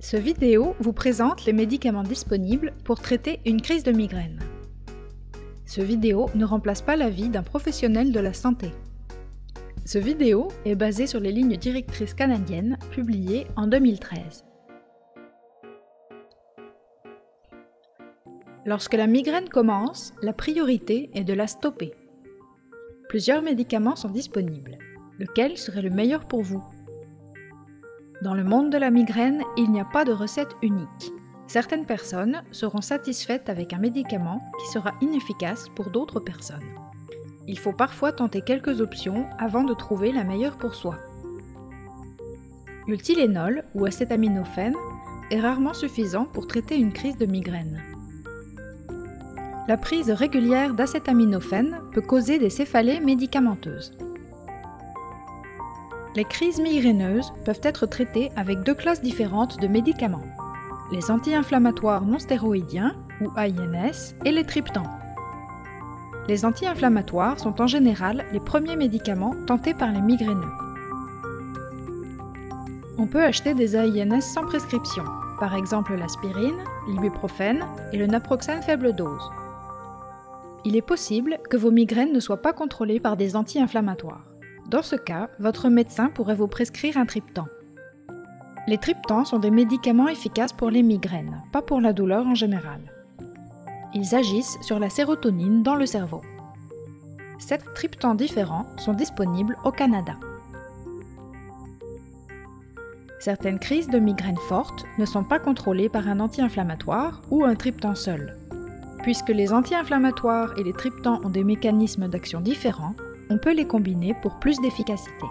Ce vidéo vous présente les médicaments disponibles pour traiter une crise de migraine. Ce vidéo ne remplace pas l'avis d'un professionnel de la santé. Ce vidéo est basé sur les lignes directrices canadiennes publiées en 2013. Lorsque la migraine commence, la priorité est de la stopper. Plusieurs médicaments sont disponibles. Lequel serait le meilleur pour vous ? Dans le monde de la migraine, il n'y a pas de recette unique. Certaines personnes seront satisfaites avec un médicament qui sera inefficace pour d'autres personnes. Il faut parfois tenter quelques options avant de trouver la meilleure pour soi. Le Tylenol ou acétaminophène est rarement suffisant pour traiter une crise de migraine. La prise régulière d'acétaminophène peut causer des céphalées médicamenteuses. Les crises migraineuses peuvent être traitées avec deux classes différentes de médicaments, les anti-inflammatoires non stéroïdiens ou AINS et les triptans. Les anti-inflammatoires sont en général les premiers médicaments tentés par les migraineux. On peut acheter des AINS sans prescription, par exemple l'aspirine, l'ibuprofène et le naproxène faible dose. Il est possible que vos migraines ne soient pas contrôlées par des anti-inflammatoires. Dans ce cas, votre médecin pourrait vous prescrire un triptan. Les triptans sont des médicaments efficaces pour les migraines, pas pour la douleur en général. Ils agissent sur la sérotonine dans le cerveau. 7 triptans différents sont disponibles au Canada. Certaines crises de migraine fortes ne sont pas contrôlées par un anti-inflammatoire ou un triptan seul. Puisque les anti-inflammatoires et les triptans ont des mécanismes d'action différents, on peut les combiner pour plus d'efficacité.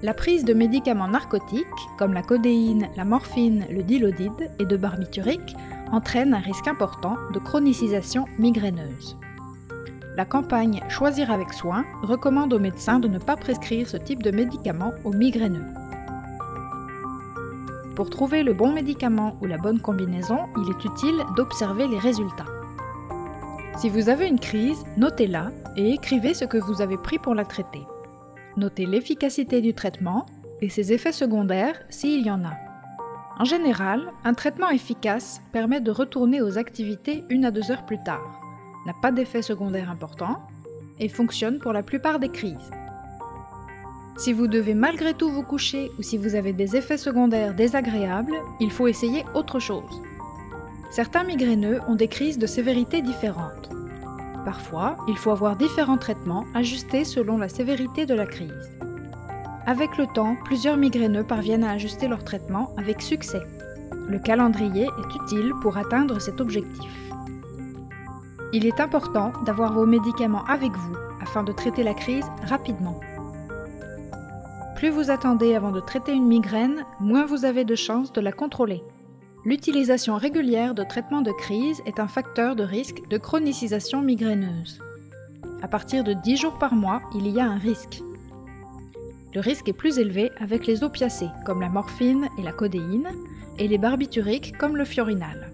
La prise de médicaments narcotiques, comme la codéine, la morphine, le dilodide et de barbiturique, entraîne un risque important de chronicisation migraineuse. La campagne Choisir avec soin recommande aux médecins de ne pas prescrire ce type de médicaments aux migraineux. Pour trouver le bon médicament ou la bonne combinaison, il est utile d'observer les résultats. Si vous avez une crise, notez-la et écrivez ce que vous avez pris pour la traiter. Notez l'efficacité du traitement et ses effets secondaires s'il y en a. En général, un traitement efficace permet de retourner aux activités 1 à 2 heures plus tard, n'a pas d'effets secondaires importants et fonctionne pour la plupart des crises. Si vous devez malgré tout vous coucher ou si vous avez des effets secondaires désagréables, il faut essayer autre chose. Certains migraineux ont des crises de sévérité différentes. Parfois, il faut avoir différents traitements ajustés selon la sévérité de la crise. Avec le temps, plusieurs migraineux parviennent à ajuster leur traitement avec succès. Le calendrier est utile pour atteindre cet objectif. Il est important d'avoir vos médicaments avec vous afin de traiter la crise rapidement. Plus vous attendez avant de traiter une migraine, moins vous avez de chances de la contrôler. L'utilisation régulière de traitements de crise est un facteur de risque de chronicisation migraineuse. À partir de 10 jours par mois, il y a un risque. Le risque est plus élevé avec les opiacés, comme la morphine et la codéine, et les barbituriques, comme le fiorinal.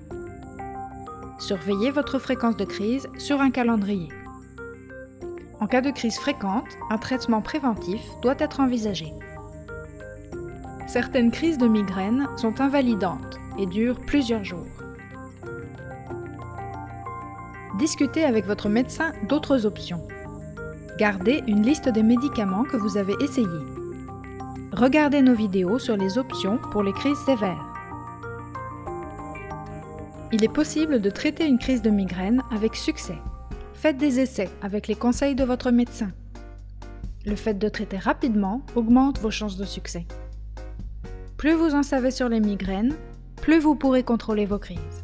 Surveillez votre fréquence de crise sur un calendrier. En cas de crise fréquente, un traitement préventif doit être envisagé. Certaines crises de migraine sont invalidantes et durent plusieurs jours. Discutez avec votre médecin d'autres options. Gardez une liste des médicaments que vous avez essayés. Regardez nos vidéos sur les options pour les crises sévères. Il est possible de traiter une crise de migraine avec succès. Faites des essais avec les conseils de votre médecin. Le fait de traiter rapidement augmente vos chances de succès. Plus vous en savez sur les migraines, plus vous pourrez contrôler vos crises.